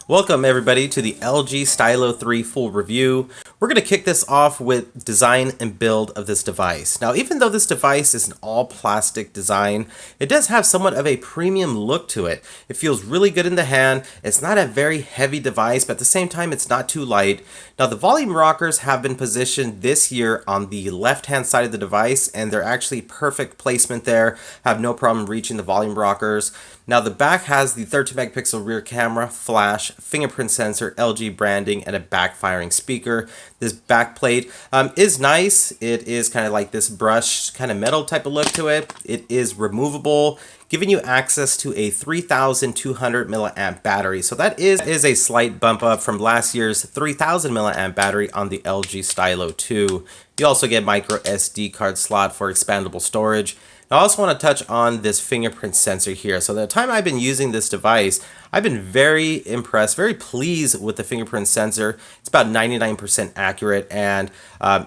Welcome everybody to the LG Stylo 3 full review. We're going to kick this off with design and build of this device. Now, even though this device is an all plastic design, it does have somewhat of a premium look to it. It feels really good in the hand. It's not a very heavy device, but at the same time, it's not too light. Now, the volume rockers have been positioned this year on the left-hand side of the device, and they're actually perfect placement there. Have no problem reaching the volume rockers. Now, the back has the 13 megapixel rear camera, flash, fingerprint sensor, LG branding, and a backfiring speaker. This back plate is nice. It is kind of like this brushed kind of metal type of look to it. It is removable, giving you access to a 3,200 milliamp battery. So that is a slight bump up from last year's 3,000 milliamp battery on the LG Stylo 2. You also get micro SD card slot for expandable storage. I also want to touch on this fingerprint sensor here. So the time I've been using this device, I've been very impressed, very pleased with the fingerprint sensor. It's about 99% accurate, and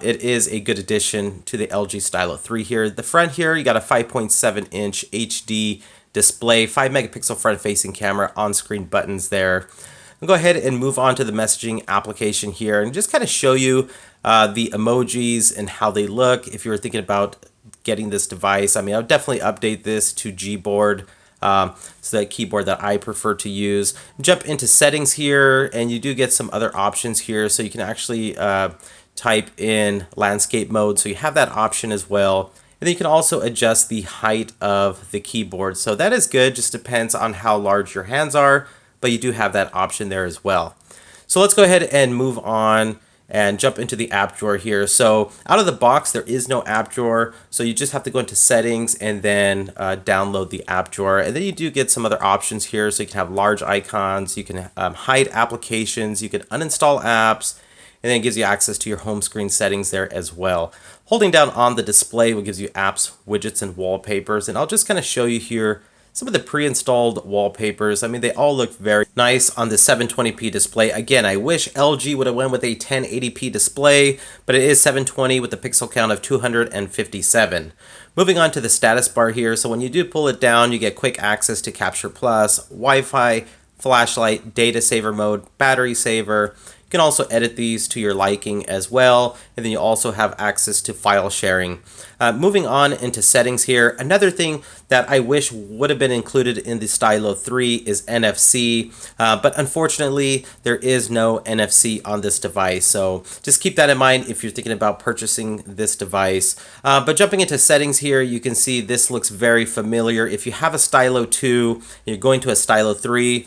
it is a good addition to the LG Stylo 3 here. The front here, you got a 5.7 inch HD display, 5 megapixel front facing camera, on-screen buttons there. I'll go ahead and move on to the messaging application here and just kind of show you the emojis and how they look if you were thinking about getting this device. I mean, I would definitely update this to Gboard. It's the keyboard that I prefer to use. Jump into settings here, and you do get some other options here. So you can actually type in landscape mode. So you have that option as well. And then you can also adjust the height of the keyboard. So that is good, just depends on how large your hands are, but you do have that option there as well. So let's go ahead and move on and jump into the app drawer here. So out of the box, there is no app drawer. So you just have to go into settings and then download the app drawer. And then you do get some other options here. So you can have large icons, you can hide applications, you can uninstall apps, and then it gives you access to your home screen settings there as well. Holding down on the display will gives you apps, widgets, and wallpapers. And I'll just kind of show you here some of the pre-installed wallpapers. I mean, they all look very nice on the 720p display. Again, I wish LG would have went with a 1080p display, but it is 720 with a pixel count of 257. Moving on to the status bar here. So when you do pull it down, you get quick access to Capture Plus, Wi-Fi, flashlight, data saver mode, battery saver. You can also edit these to your liking as well, and then you also have access to file sharing. Moving on into settings here, another thing that I wish would have been included in the Stylo 3 is NFC, but unfortunately there is no NFC on this device, so just keep that in mind if you're thinking about purchasing this device. But jumping into settings here, you can see this looks very familiar. If you have a Stylo 2, you're going to a Stylo 3,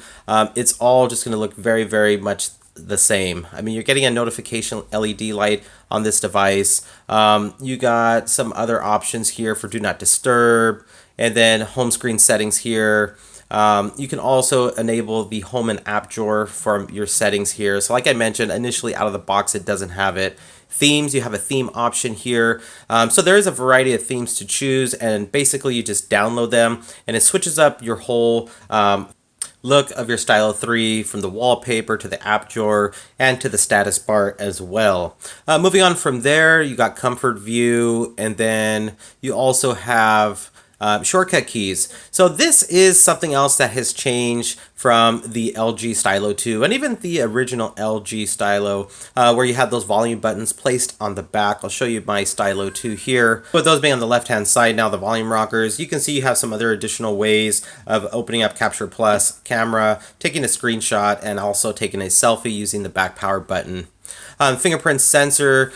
it's all just going to look very, very much the same. I mean, you're getting a notification LED light on this device. You got some other options here for do not disturb, and then home screen settings here. You can also enable the home and app drawer from your settings here. So like I mentioned, initially out of the box, it doesn't have it. Themes, you have a theme option here. So there is a variety of themes to choose, and basically you just download them, and it switches up your whole look of your Stylo 3 from the wallpaper to the app drawer and to the status bar as well. Moving on from there, you got comfort view, and then you also have shortcut keys. So this is something else that has changed from the LG Stylo 2 and even the original LG Stylo, where you have those volume buttons placed on the back. I'll show you my Stylo 2 here. With those being on the left hand side now, the volume rockers, you can see you have some other additional ways of opening up Capture Plus camera, taking a screenshot, and also taking a selfie using the back power button. Fingerprint sensor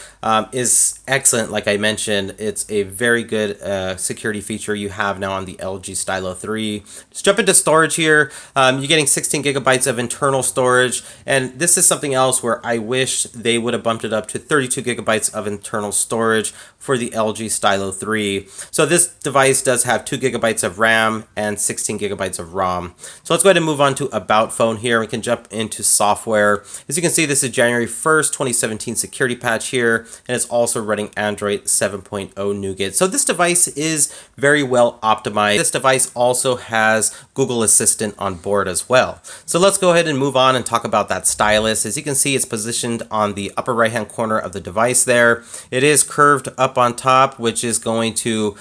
is excellent. Like I mentioned, it's a very good security feature you have now on the LG Stylo 3. Just jump into storage here. You're getting 16 gigabytes of internal storage, and this is something else where I wish they would have bumped it up to 32 gigabytes of internal storage for the LG Stylo 3. So this device does have 2 gigabytes of RAM and 16 gigabytes of ROM. So let's go ahead and move on to About Phone here. We can jump into software. As you can see, this is January 1st, 2016. 2017 security patch here, and it's also running Android 7.0 Nougat. So this device is very well optimized. This device also has Google Assistant on board as well. So let's go ahead and move on and talk about that stylus. As you can see, it's positioned on the upper right hand corner of the device there. It is curved up on top, which is going to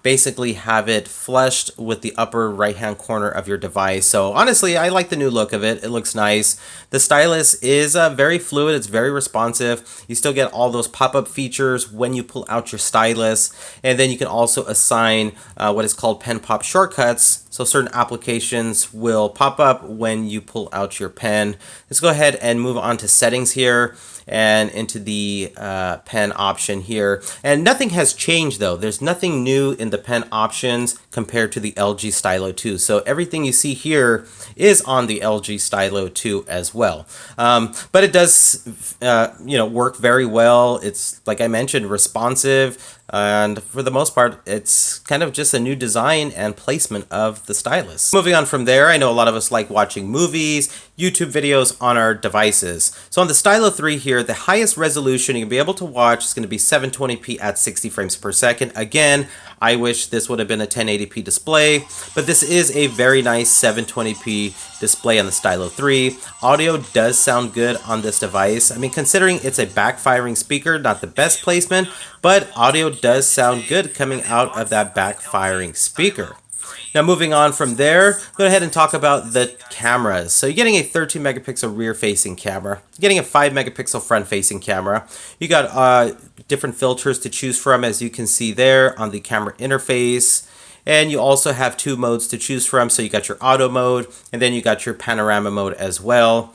basically have it flushed with the upper right hand corner of your device. So honestly, I like the new look of it. It looks nice. The stylus is very fluid. It's very responsive. You still get all those pop-up features when you pull out your stylus, and then you can also assign what is called pen pop shortcuts. So certain applications will pop up when you pull out your pen. Let's go ahead and move on to settings here and into the pen option here. And nothing has changed though. There's nothing new in the pen options compared to the LG Stylo 2. So everything you see here is on the LG Stylo 2 as well. But it does work very well. It's, like I mentioned, responsive. And for the most part, it's kind of just a new design and placement of the stylus. Moving on from there, I know a lot of us like watching movies, YouTube videos on our devices. So on the Stylo 3 here, the highest resolution you can be able to watch is going to be 720p at 60 frames per second. Again, I wish this would have been a 1080p display, but this is a very nice 720p display on the Stylo 3. Audio does sound good on this device. I mean, considering it's a backfiring speaker, not the best placement, but audio does sound good coming out of that backfiring speaker. Now moving on from there, go ahead and talk about the cameras. So you're getting a 13 megapixel rear facing camera, you're getting a 5 megapixel front facing camera. You got different filters to choose from, as you can see there on the camera interface. And you also have 2 modes to choose from. So you got your auto mode, and then you got your panorama mode as well.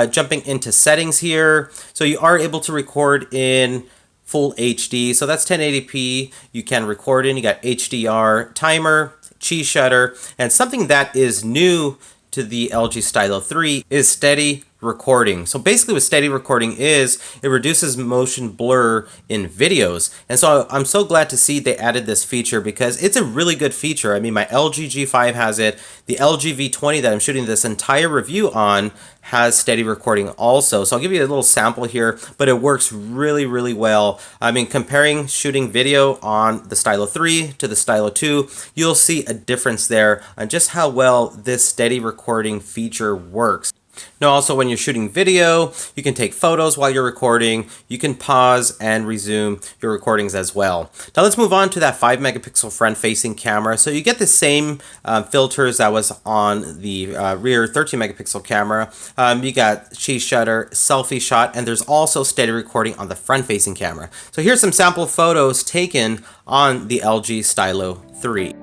Jumping into settings here. So you are able to record in full HD. So that's 1080p. You can record in. You got HDR, timer, cheese shutter, and something that is new to the LG Stylo 3 is steady recording. So basically what steady recording is, it reduces motion blur in videos. And so I'm so glad to see they added this feature, because it's a really good feature. I mean, my LG G5 has it. The LG V20 that I'm shooting this entire review on has steady recording also. So I'll give you a little sample here, but it works really, really well. I mean, comparing shooting video on the Stylo 3 to the Stylo 2, you'll see a difference there on just how well this steady recording feature works. Now also, when you're shooting video, you can take photos while you're recording. You can pause and resume your recordings as well. Now let's move on to that 5 megapixel front facing camera. So you get the same filters that was on the rear 13 megapixel camera. You got cheese shutter, selfie shot, and there's also steady recording on the front facing camera. So here's some sample photos taken on the LG Stylo 3.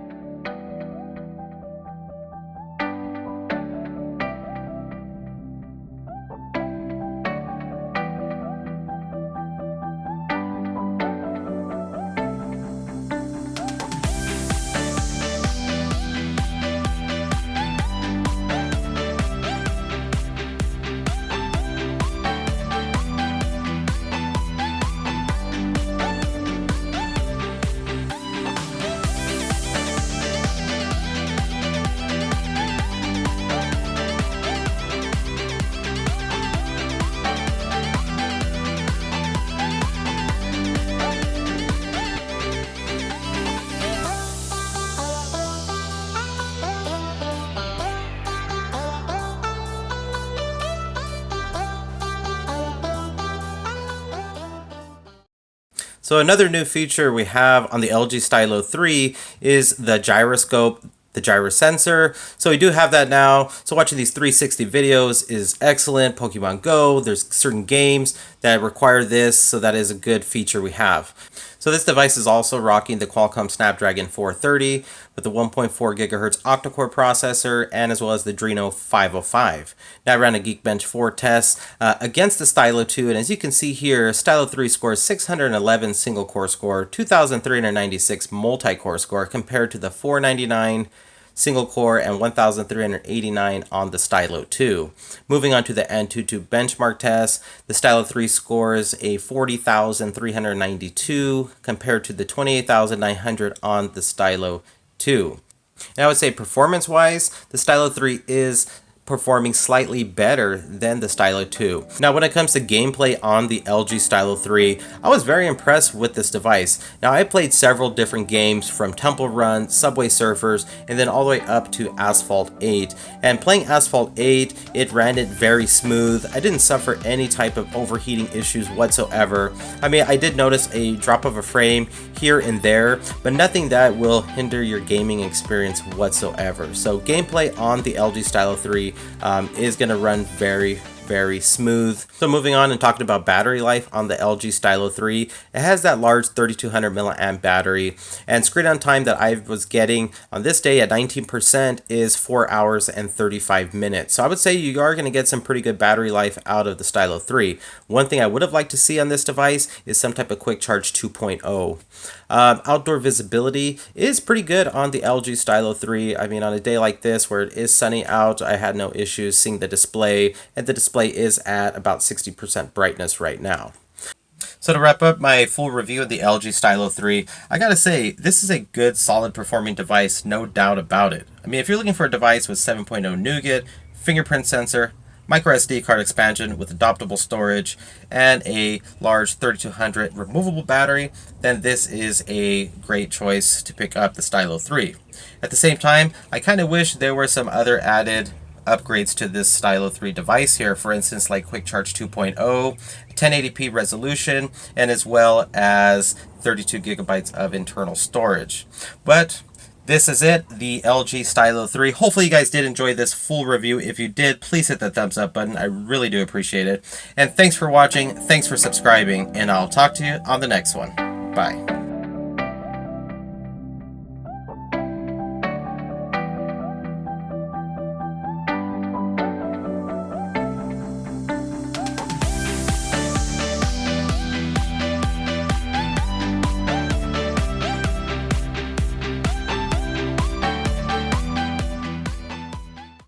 So another new feature we have on the LG Stylo 3 is the gyroscope, the gyro sensor. So we do have that now. So watching these 360 videos is excellent. Pokemon Go, there's certain games that require this, so that is a good feature we have. So this device is also rocking the Qualcomm Snapdragon 430 with the 1.4 gigahertz octa-core processor, and as well as the Adreno 505. Now I ran a Geekbench 4 test against the Stylo 2, and as you can see here, Stylo 3 scores 611 single core score, 2,396 multi-core score, compared to the 499 single core and 1,389 on the Stylo 2. Moving on to the Antutu benchmark test, the Stylo 3 scores a 40,392 compared to the 28,900 on the Stylo 2. And I would say performance-wise, the Stylo 3 is performing slightly better than the Stylo 2. Now when it comes to gameplay on the LG Stylo 3, I was very impressed with this device. Now I played several different games from Temple Run, Subway Surfers, and then all the way up to Asphalt 8. And playing Asphalt 8, it ran it very smooth. I didn't suffer any type of overheating issues whatsoever. I mean, I did notice a drop of a frame here and there, but nothing that will hinder your gaming experience whatsoever. So gameplay on the LG Stylo 3 is going to run very smooth. So moving on and talking about battery life on the LG Stylo 3, it has that large 3200 milliamp battery, and screen on time that I was getting on this day at 19% is 4 hours and 35 minutes. So I would say you are going to get some pretty good battery life out of the Stylo 3. One thing I would have liked to see on this device is some type of quick charge 2.0. Outdoor visibility is pretty good on the LG Stylo 3. I mean, on a day like this where it is sunny out, I had no issues seeing the display, and the display is at about 60% brightness right now. So to wrap up my full review of the LG Stylo 3, I gotta say, this is a good, solid performing device, no doubt about it. I mean, if you're looking for a device with 7.0 Nougat, fingerprint sensor, micro SD card expansion with adaptable storage, and a large 3200 removable battery, then this is a great choice to pick up the Stylo 3. At the same time, I kind of wish there were some other added upgrades to this Stylo 3 device here, for instance like Quick Charge 2.0, 1080p resolution, and as well as 32 gigabytes of internal storage. But this is it, the LG Stylo 3. Hopefully you guys did enjoy this full review. If you did, please hit the thumbs up button. I really do appreciate it. And thanks for watching, thanks for subscribing, and I'll talk to you on the next one. Bye.